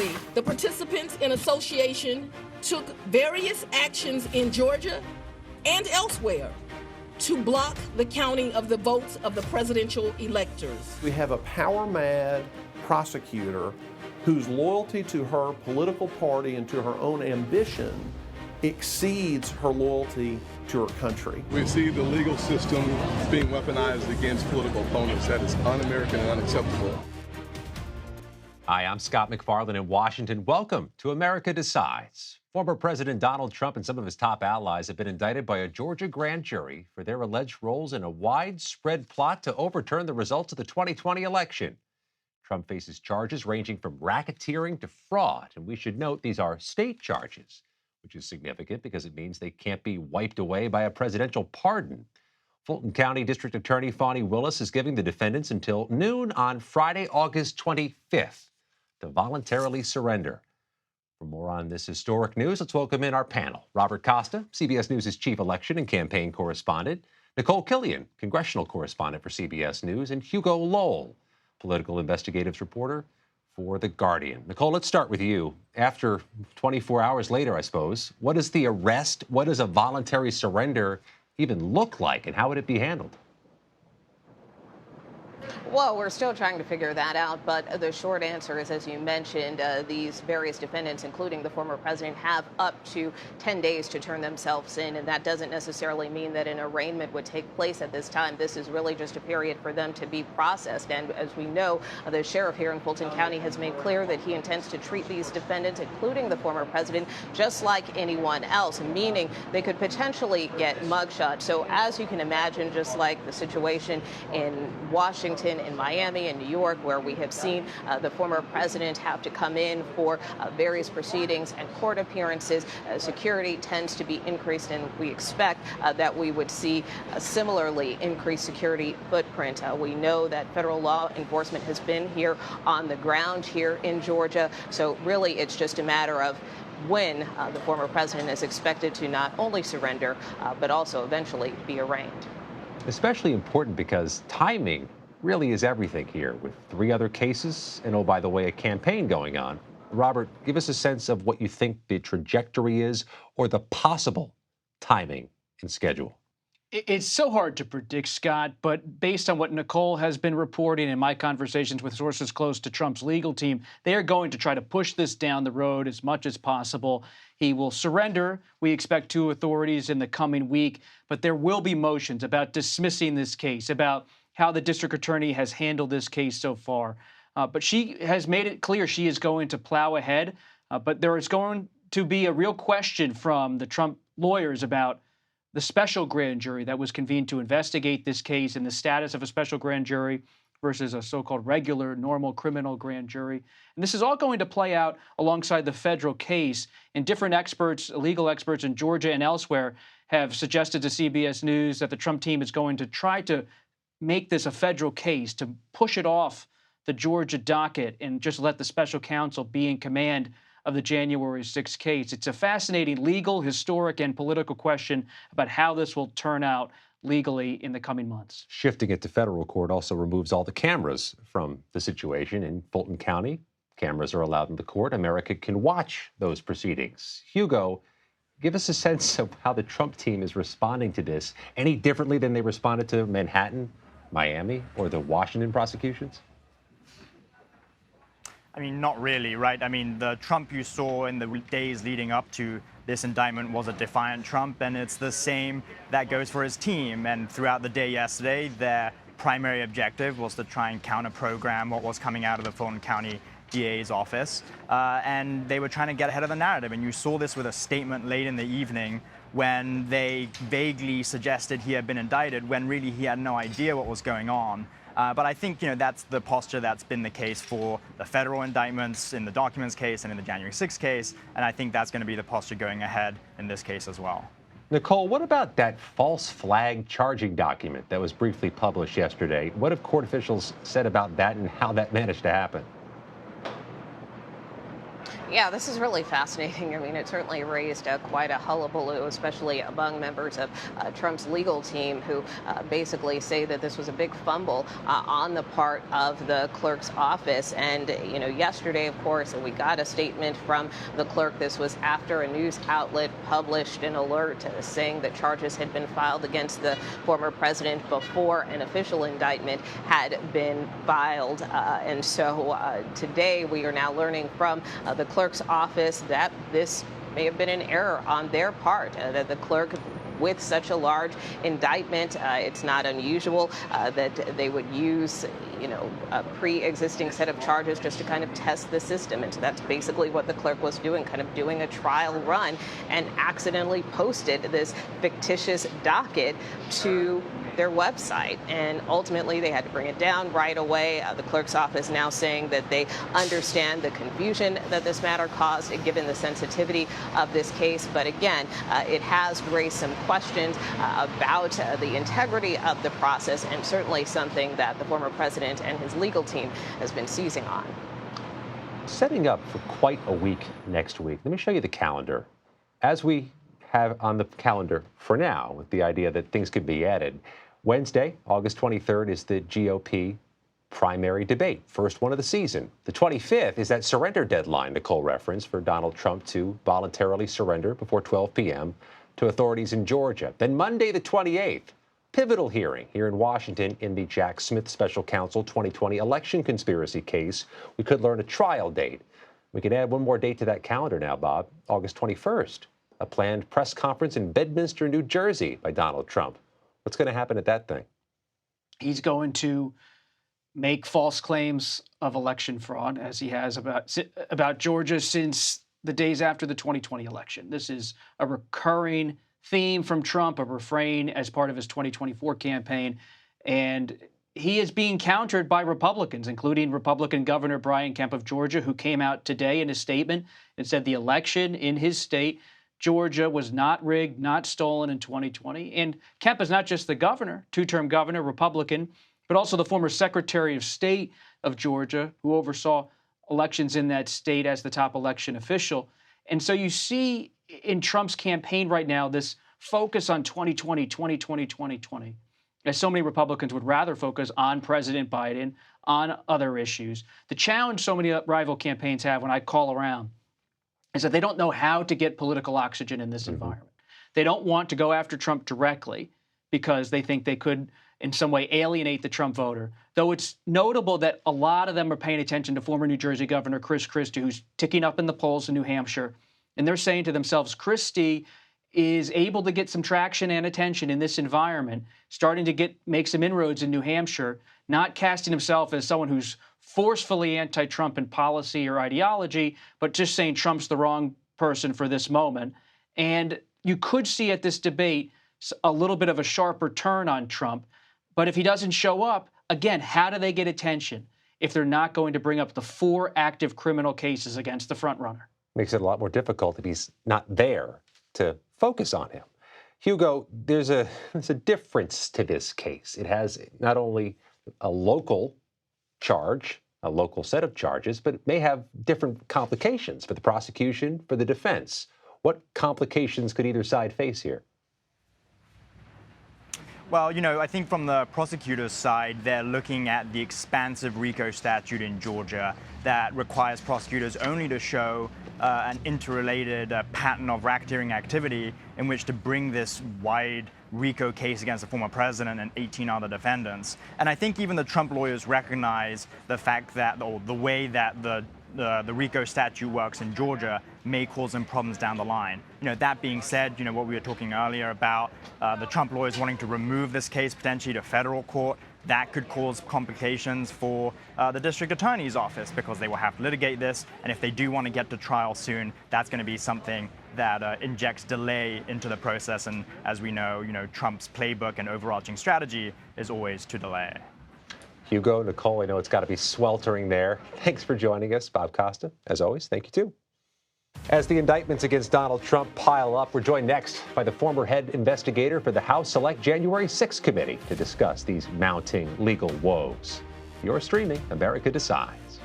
Recently, the participants in association took various actions in Georgia and elsewhere to block the counting of the votes of the presidential electors. We have a power-mad prosecutor whose loyalty to her political party and to her own ambition exceeds her loyalty to her country. We see the legal system being weaponized against political opponents. That is un-American and unacceptable. Hi, I'm Scott McFarland in Washington. Welcome to America Decides. Former President Donald Trump and some of his top allies have been indicted by a Georgia grand jury for their alleged roles in a widespread plot to overturn the results of the 2020 election. Trump faces charges ranging from racketeering to fraud, and we should note these are state charges, which is significant because it means they can't be wiped away by a presidential pardon. Fulton County District Attorney Fani Willis is giving the defendants until noon on Friday, August 25th to voluntarily surrender. For more on this historic news, let's welcome in our panel. Robert Costa, CBS News' chief election and campaign correspondent, Nicole Killian, congressional correspondent for CBS News, and Hugo Lowell, political investigative reporter for The Guardian. Nicole, let's start with you. After 24 hours later, I suppose, what is the arrest, what does a voluntary surrender even look like, and how would it be handled? Well, we're still trying to figure that out, but the short answer is, as you mentioned, these various defendants, including the former president, have up to 10 days to turn themselves in, and that doesn't necessarily mean that an arraignment would take place at this time. This is really just a period for them to be processed, and as we know, the sheriff here in Fulton County has made clear that he intends to treat these defendants, including the former president, just like anyone else, meaning they could potentially get mugshot. So as you can imagine, just like the situation in Washington, in Miami and New York, where we have seen the former president have to come in for various proceedings and court appearances, security tends to be increased, and we expect that we would see a similarly increased security footprint. We know that federal law enforcement has been here on the ground here in Georgia, so really it's just a matter of when the former president is expected to not only surrender, but also eventually be arraigned. Especially important because timing really is everything here, with 3 other cases and, oh, by the way, a campaign going on. Robert, give us a sense of what you think the trajectory is or the possible timing and schedule. It's so hard to predict, Scott, but based on what Nicole has been reporting in my conversations with sources close to Trump's legal team, they are going to try to push this down the road as much as possible. He will surrender, we expect, to authorities in the coming week, but there will be motions about dismissing this case, about how the district attorney has handled this case so far. But she has made it clear she is going to plow ahead, but there is going to be a real question from the Trump lawyers about the special grand jury that was convened to investigate this case and the status of a special grand jury versus a so-called regular, normal criminal grand jury. And this is all going to play out alongside the federal case. And different experts, legal experts in Georgia and elsewhere, have suggested to CBS News that the Trump team is going to try to make this a federal case, to push it off the Georgia docket and just let the special counsel be in command of the January 6th case. It's a fascinating legal, historic, and political question about how this will turn out legally in the coming months. Shifting it to federal court also removes all the cameras from the situation in Fulton County. Cameras are allowed in the court. America can watch those proceedings. Hugo, give us a sense of how the Trump team is responding to this, any differently than they responded to Manhattan, Miami, or the Washington prosecutions? I mean, not really, right? I mean, the Trump you saw in the days leading up to this indictment was a defiant Trump, and it's the same that goes for his team. And throughout the day yesterday, their primary objective was to try and counter-program what was coming out of the Fulton County DA's office, and they were trying to get ahead of the narrative. And you saw this with a statement late in the evening when they vaguely suggested he had been indicted when really he had no idea what was going on. But I think, that's the posture that's been the case for the federal indictments in the documents case and in the January 6th case, and I think that's going to be the posture going ahead in this case as well. Nicole, what about that false flag charging document that was briefly published yesterday? What have court officials said about that and how that managed to happen? Yeah, this is really fascinating. I mean, it certainly raised quite a hullabaloo, especially among members of Trump's legal team who basically say that this was a big fumble on the part of the clerk's office. And, you know, yesterday, of course, we got a statement from the clerk. This was after a news outlet published an alert saying that charges had been filed against the former president before an official indictment had been filed. And so today we are now learning from the clerk's office that this may have been an error on their part, that the clerk, with such a large indictment, it's not unusual that they would use, you know, a pre-existing set of charges just to kind of test the system. And so that's basically what the clerk was doing, kind of doing a trial run, and accidentally posted this fictitious docket to their website. And ultimately, they had to bring it down right away. The clerk's office now saying that they understand the confusion that this matter caused, given the sensitivity of this case. But again, it has raised some questions about the integrity of the process, and certainly something that the former president and his legal team has been seizing on. Setting up for quite a week next week. Let me show you the calendar. As we have on the calendar for now, with the idea that things could be added, Wednesday, August 23rd, is the GOP primary debate, first one of the season. The 25th is that surrender deadline Nicole referenced for Donald Trump to voluntarily surrender before 12 p.m. to authorities in Georgia. Then Monday, the 28th, pivotal hearing here in Washington in the Jack Smith Special Counsel 2020 election conspiracy case. We could learn a trial date. We can add one more date to that calendar now, Bob, August 21st, a planned press conference in Bedminster, New Jersey by Donald Trump. What's going to happen at that thing? He's going to make false claims of election fraud, as he has about Georgia since the days after the 2020 election. This is a recurring theme from Trump, a refrain as part of his 2024 campaign. And he is being countered by Republicans, including Republican Governor Brian Kemp of Georgia, who came out today in a statement and said the election in his state, Georgia, was not rigged, not stolen in 2020. And Kemp is not just the governor, two-term governor, Republican, but also the former Secretary of State of Georgia, who oversaw elections in that state as the top election official. And so you see in Trump's campaign right now this focus on 2020, 2020, 2020, as so many Republicans would rather focus on President Biden, on other issues. The challenge so many rival campaigns have when I call around is that they don't know how to get political oxygen in this environment. They don't want to go after Trump directly because they think they could in some way alienate the Trump voter, though it's notable that a lot of them are paying attention to former New Jersey Governor Chris Christie, who's ticking up in the polls in New Hampshire. And they're saying to themselves, Christie is able to get some traction and attention in this environment, starting to make some inroads in New Hampshire, not casting himself as someone who's forcefully anti-Trump in policy or ideology, but just saying Trump's the wrong person for this moment. And you could see at this debate a little bit of a sharper turn on Trump. But if he doesn't show up, again, how do they get attention if they're not going to bring up the 4 active criminal cases against the frontrunner? Makes it a lot more difficult if he's not there to focus on him. Hugo, there's a difference to this case. It has not only a local charge, a local set of charges, but it may have different complications for the prosecution, for the defense. What complications could either side face here? Well, you know, I think from the prosecutor's side, they're looking at the expansive RICO statute in Georgia that requires prosecutors only to show an interrelated pattern of racketeering activity in which to bring this wide RICO case against the former president and 18 other defendants. And I think even the Trump lawyers recognize the fact that, or the way that the RICO statute works in Georgia may cause them problems down the line. You know, that being said, you know, what we were talking earlier about the Trump lawyers wanting to remove this case potentially to federal court, that could cause complications for the district attorney's office because they will have to litigate this. And if they do want to get to trial soon, that's going to be something that injects delay into the process. And as we know, Trump's playbook and overarching strategy is always to delay. Hugo, Nicole, I know it's got to be sweltering there. Thanks for joining us. Bob Costa, as always, thank you too. As the indictments against Donald Trump pile up, we're joined next by the former head investigator for the House Select January 6th Committee to discuss these mounting legal woes. You're streaming America Decides.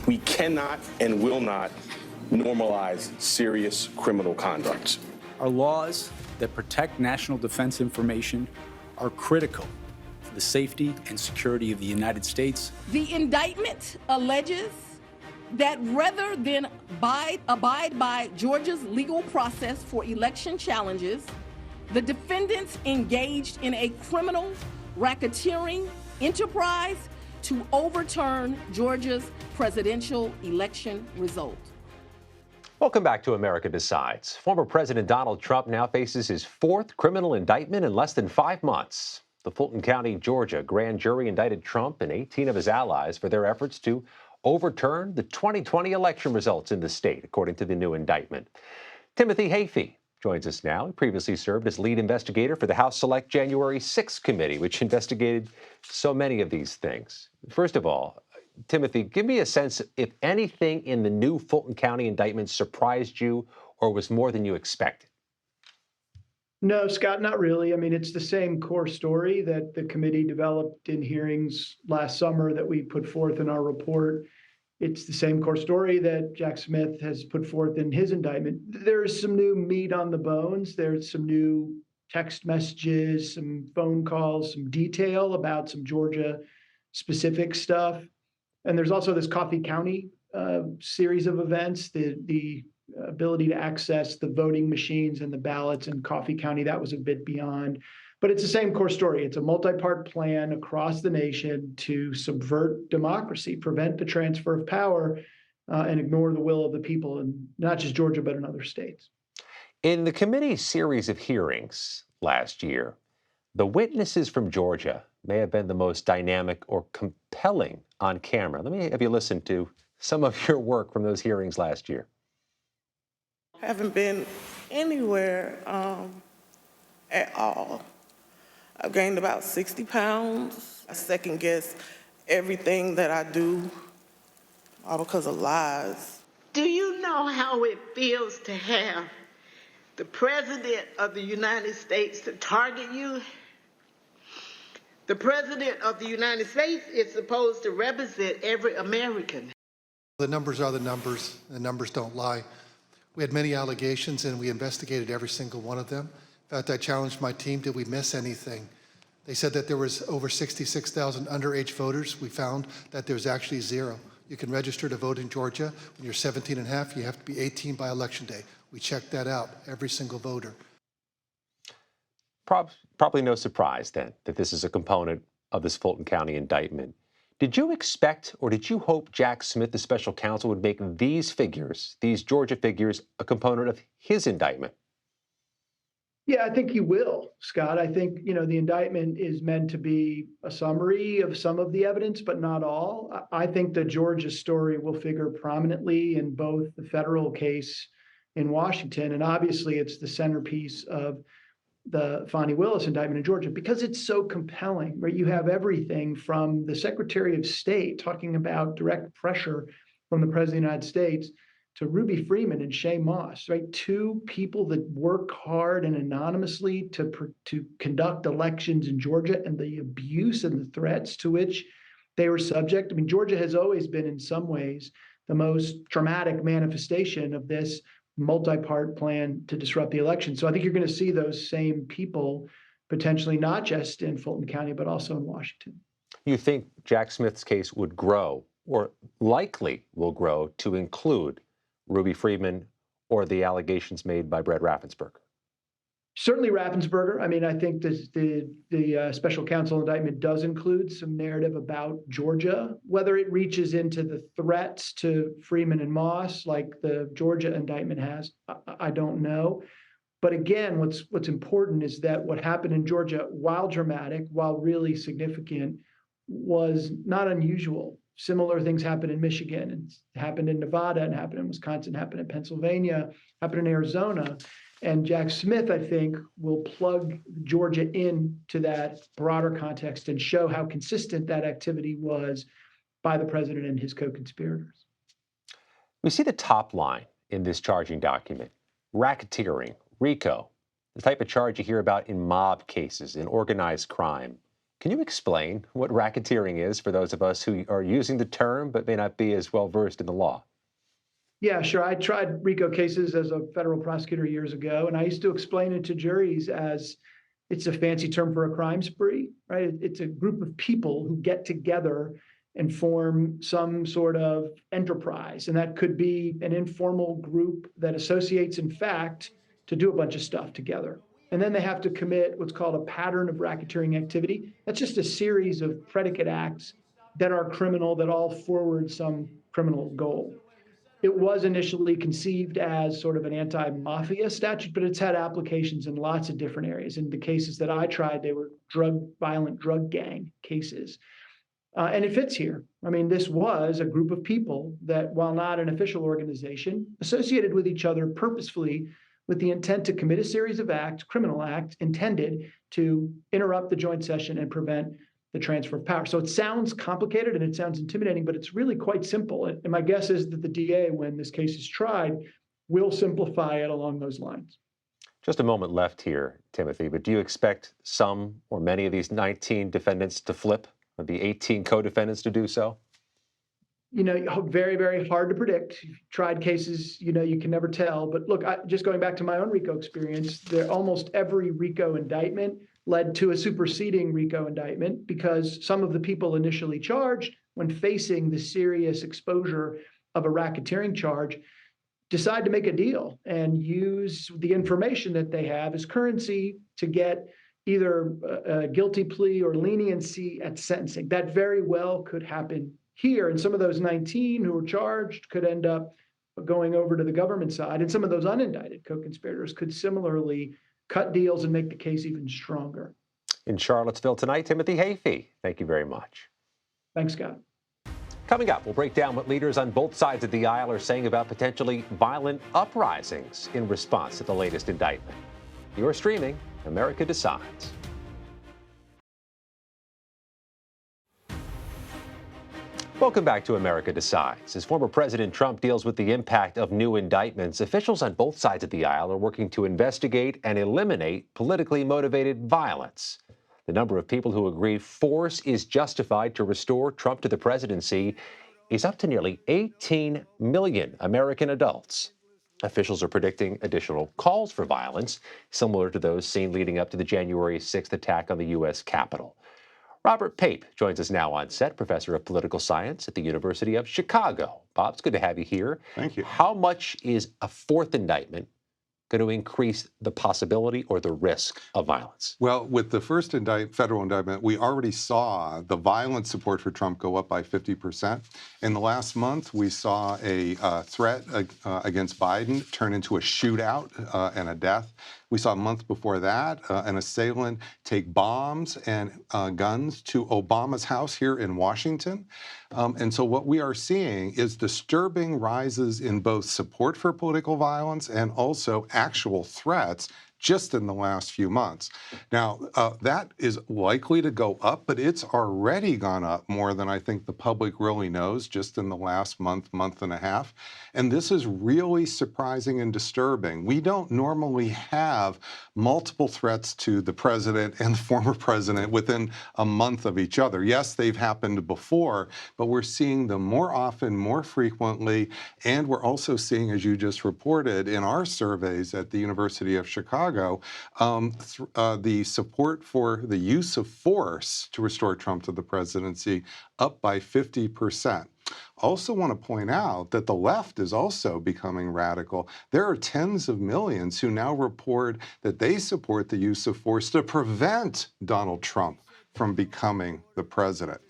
We cannot and will not normalize serious criminal conduct. Our laws that protect national defense information are critical for the safety and security of the United States. The indictment alleges that rather than abide by Georgia's legal process for election challenges, the defendants engaged in a criminal racketeering enterprise to overturn Georgia's presidential election result. Welcome back to America Decides. Former President Donald Trump now faces his fourth criminal indictment in less than 5 months. The Fulton County, Georgia grand jury indicted Trump and 18 of his allies for their efforts to overturn the 2020 election results in the state, according to the new indictment. Timothy Hafey joins us now. He previously served as lead investigator for the House Select January 6th committee, which investigated so many of these things. First of all, Timothy, give me a sense if anything in the new Fulton County indictment surprised you or was more than you expected. No, Scott, not really. I mean, it's the same core story that the committee developed in hearings last summer that we put forth in our report. It's the same core story that Jack Smith has put forth in his indictment. There's some new meat on the bones. There's some new text messages, some phone calls, some detail about some Georgia-specific stuff. And there's also this Coffee County series of events, the ability to access the voting machines and the ballots in Coffee County. That was a bit beyond. But it's the same core story. It's a multi-part plan across the nation to subvert democracy, prevent the transfer of power, and ignore the will of the people in not just Georgia, but in other states. In the committee's series of hearings last year, the witnesses from Georgia may have been the most dynamic or compelling on camera. Let me have you listen to some of your work from those hearings last year. Haven't been anywhere at all. I've gained about 60 pounds. I second guess everything that I do, all because of lies. Do you know how it feels to have the President of the United States to target you? The President of the United States is supposed to represent every American. The numbers are the numbers. The numbers don't lie. We had many allegations, and we investigated every single one of them. In fact, I challenged my team, did we miss anything? They said that there was over 66,000 underage voters. We found that there's actually zero. You can register to vote in Georgia. When you're 17 and a half, you have to be 18 by Election Day. We checked that out, every single voter. Probably no surprise, then, that this is a component of this Fulton County indictment. Did you expect or did you hope Jack Smith, the special counsel, would make these figures, these Georgia figures, a component of his indictment? Yeah, I think he will, Scott. I think, the indictment is meant to be a summary of some of the evidence, but not all. I think the Georgia story will figure prominently in both the federal case in Washington, and obviously it's the centerpiece of the Fani Willis indictment in Georgia because it's so compelling, right? You have everything from the Secretary of State talking about direct pressure from the President of the United States to Ruby Freeman and Shay Moss, right? Two people that work hard and anonymously to conduct elections in Georgia and the abuse and the threats to which they were subject. I mean, Georgia has always been in some ways the most dramatic manifestation of this multi-part plan to disrupt the election. So I think you're going to see those same people potentially not just in Fulton County, but also in Washington. You think Jack Smith's case would grow or likely will grow to include Ruby Freeman or the allegations made by Brett Raffensperger? Certainly Raffensperger. I mean, I think the special counsel indictment does include some narrative about Georgia. Whether it reaches into the threats to Freeman and Moss like the Georgia indictment has, I don't know. But again, what's important is that what happened in Georgia, while dramatic, while really significant, was not unusual. Similar things happened in Michigan, and happened in Nevada, and happened in Wisconsin, happened in Pennsylvania, happened in Arizona. And Jack Smith, I think, will plug Georgia into that broader context and show how consistent that activity was by the president and his co-conspirators. We see the top line in this charging document: racketeering, RICO, the type of charge you hear about in mob cases, in organized crime, Can you explain what racketeering is for those of us who are using the term but may not be as well versed in the law? Yeah, sure. I tried RICO cases as a federal prosecutor years ago, and I used to explain it to juries as it's a fancy term for a crime spree, right? It's a group of people who get together and form some sort of enterprise. And that could be an informal group that associates, in fact, to do a bunch of stuff together. And then they have to commit what's called a pattern of racketeering activity. That's just a series of predicate acts that are criminal, that all forward some criminal goal. It was initially conceived as sort of an anti-mafia statute, but it's had applications in lots of different areas. In the cases that I tried, they were violent drug gang cases. And it fits here. I mean, this was a group of people that, while not an official organization, associated with each other purposefully with the intent to commit a series of acts, criminal acts, intended to interrupt the joint session and prevent the transfer of power. So it sounds complicated and it sounds intimidating, but it's really quite simple. And my guess is that the DA, when this case is tried, will simplify it along those lines. Just a moment left here, Timothy, but do you expect some or many of these 19 defendants to flip, or the 18 co-defendants to do so? You know, very, very hard to predict. You've tried cases, you know, you can never tell. But look, just going back to my own RICO experience, almost every RICO indictment led to a superseding RICO indictment because some of the people initially charged, when facing the serious exposure of a racketeering charge, decide to make a deal and use the information that they have as currency to get either a guilty plea or leniency at sentencing. That very well could happen here. And some of those 19 who were charged could end up going over to the government side. And some of those unindicted co-conspirators could similarly cut deals and make the case even stronger. In Charlottesville tonight, Timothy Hafey, thank you very much. Thanks, Scott. Coming up, we'll break down what leaders on both sides of the aisle are saying about potentially violent uprisings in response to the latest indictment. You're streaming America Decides. Welcome back to America Decides. As former President Trump deals with the impact of new indictments, officials on both sides of the aisle are working to investigate and eliminate politically motivated violence. The number of people who agree force is justified to restore Trump to the presidency is up to nearly 18 million American adults. Officials are predicting additional calls for violence, similar to those seen leading up to the January 6th attack on the U.S. Capitol. Robert Pape joins us now on set, professor of political science at the University of Chicago. Bob, it's good to have you here. Thank you. How much is a fourth indictment going to increase the possibility or the risk of violence? Well, with the first federal indictment, we already saw the violent support for Trump go up by 50%. In the last month, we saw a threat against Biden turn into a shootout and a death. We saw a month before that an assailant take bombs and guns to Obama's house here in Washington. And so what we are seeing is disturbing rises in both support for political violence and also actual threats just in the last few months. Now, that is likely to go up, but it's already gone up more than I think the public really knows just in the last month, month and a half. And this is really surprising and disturbing. We don't normally have multiple threats to the president and the former president within a month of each other. Yes, they've happened before, but we're seeing them more often, more frequently, and we're also seeing, as you just reported in our surveys at the University of Chicago, the support for the use of force to restore Trump to the presidency up by 50%. Also want to point out that the left is also becoming radical. There are tens of millions who now report that they support the use of force to prevent Donald Trump from becoming the president.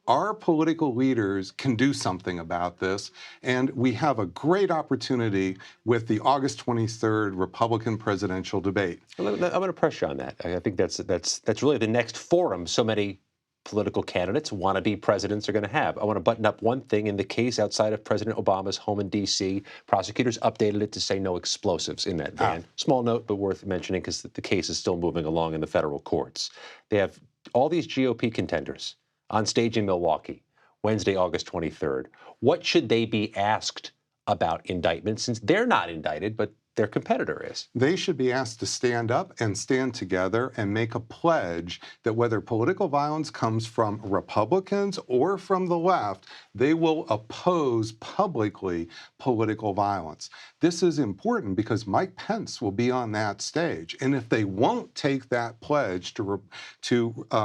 Our political leaders can do something about this, and we have a great opportunity with the August 23rd Republican presidential debate. I'm going to press you on that. I think that's really the next forum so many political candidates, wannabe presidents, are going to have. I want to button up one thing. In the case outside of President Obama's home in D.C., prosecutors updated it to say no explosives in that van. Small note, but worth mentioning because the case is still moving along in the federal courts. They have all these GOP contenders on stage in Milwaukee, Wednesday, August 23rd. What should they be asked about indictment, since they're not indicted, but their competitor is. They should be asked to stand up and stand together and make a pledge that whether political violence comes from Republicans or from the left, they will oppose publicly political violence. This is important because Mike Pence will be on that stage. And if they won't take that pledge to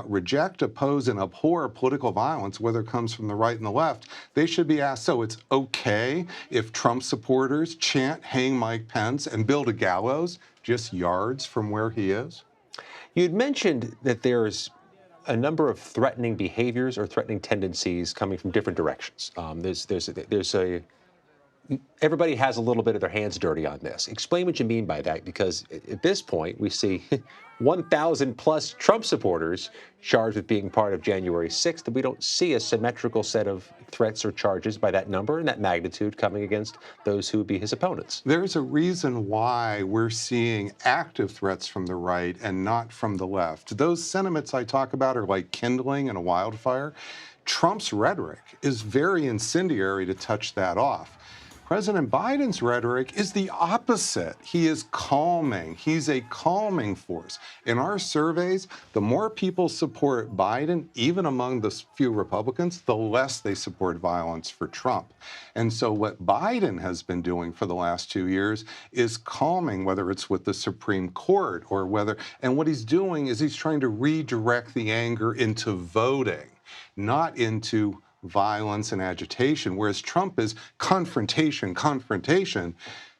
reject, oppose, and abhor political violence, whether it comes from the right and the left, they should be asked, so it's okay if Trump supporters chant, hang Mike Pence, and build a gallows just yards from where he is? You'd mentioned that there's a number of threatening behaviors or threatening tendencies coming from different directions. Everybody has a little bit of their hands dirty on this. Explain what you mean by that, because at this point we see 1,000 plus Trump supporters charged with being part of January 6th, and we don't see a symmetrical set of threats or charges by that number and that magnitude coming against those who would be his opponents. There's a reason why we're seeing active threats from the right and not from the left. Those sentiments I talk about are like kindling in a wildfire. Trump's rhetoric is very incendiary to touch that off. President Biden's rhetoric is the opposite. He is calming. He's a calming force. In our surveys, the more people support Biden, even among the few Republicans, the less they support violence for Trump. And so what Biden has been doing for the last 2 years is calming, whether it's with the Supreme Court or and what he's doing is he's trying to redirect the anger into voting, not into violence and agitation, whereas Trump is confrontation.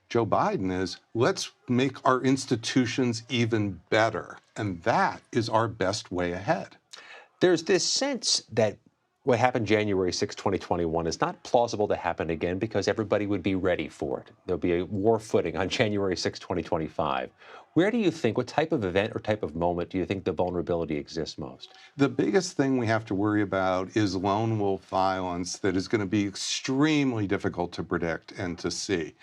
Joe Biden is, let's make our institutions even better. And that is our best way ahead. There's this sense that what happened January 6, 2021 is not plausible to happen again because everybody would be ready for it. There'll be a war footing on January 6, 2025. Where do you think, what type of event or type of moment do you think the vulnerability exists most? The biggest thing we have to worry about is lone wolf violence that is going to be extremely difficult to predict and to see.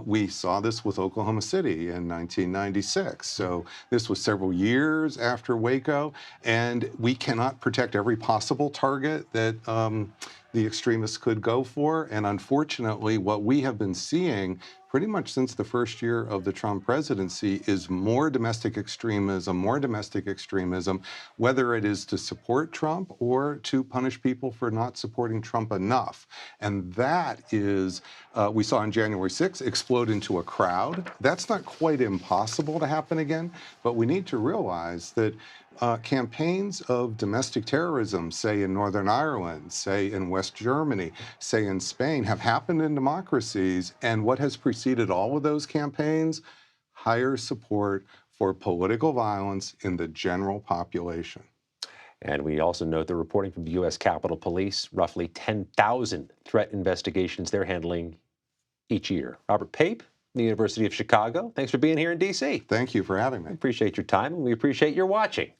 We saw this with Oklahoma City in 1996. So this was several years after Waco, and we cannot protect every possible target that the extremists could go for. And unfortunately, what we have been seeing pretty much since the first year of the Trump presidency is more domestic extremism, whether it is to support Trump or to punish people for not supporting Trump enough. And that is, we saw on January 6th, explode into a crowd. That's not quite impossible to happen again, but we need to realize that campaigns of domestic terrorism, say in Northern Ireland, say in West Germany, say in Spain, have happened in democracies. And what has preceded all of those campaigns? Higher support for political violence in the general population. And we also note the reporting from the U.S. Capitol Police, roughly 10,000 threat investigations they're handling each year. Robert Pape, the University of Chicago, thanks for being here in D.C. Thank you for having me. We appreciate your time, and we appreciate your watching.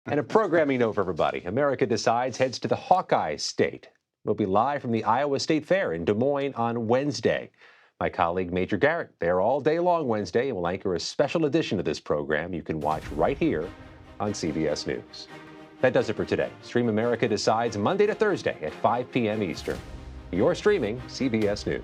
And a programming note for everybody. America Decides heads to the Hawkeye State. We'll be live from the Iowa State Fair in Des Moines on Wednesday. My colleague Major Garrett there all day long Wednesday and will anchor a special edition of this program you can watch right here on CBS News. That does it for today. Stream America Decides Monday to Thursday at 5 p.m. Eastern. You're streaming CBS News.